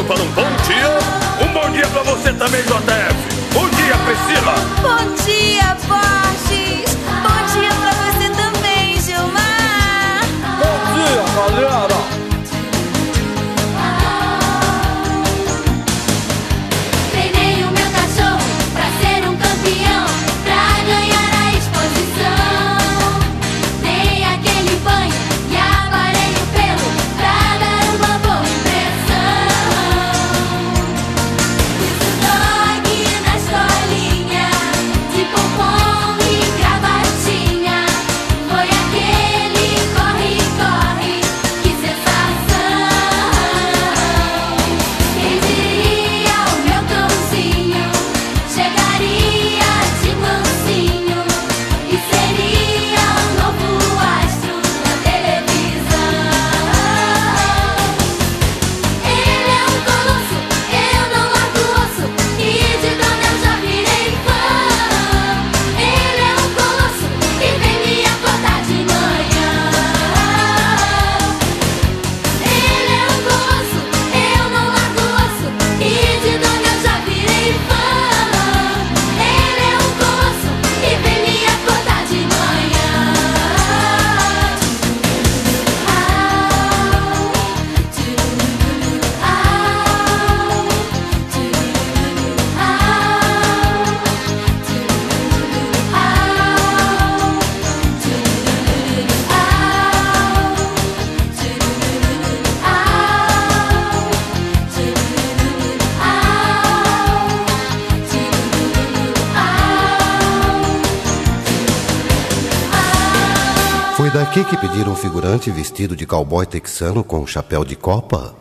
para um bom dia. Um bom dia pra você também, JF. Bom dia, Priscila. Bom dia, Borges. Bom dia pra você também, Gilmar. Bom dia, galera. Treinei o meu cachorro pra ser um campeão, pra ganhar a exposição. Dei aquele banho e aparei o pelo pra dar uma boa impressão. Pus o dog na escolinha, de pompom e gravatinha. Foi aquele corre-corre, que sensação. Quem diria o meu cãozinho chegaria de mansinho e seria um novo astro na televisão. Ele é um colosso, eu não largo osso, e de dona eu já virei fã. Ele é um colosso que vem me acordar de manhã. Ele é um colosso, eu não largo osso, e de dona eu já virei fã. Ele é um colosso que vem me acordar de manhã. Foi daqui que pediram um figurante vestido de cowboy texano com chapéu de copa?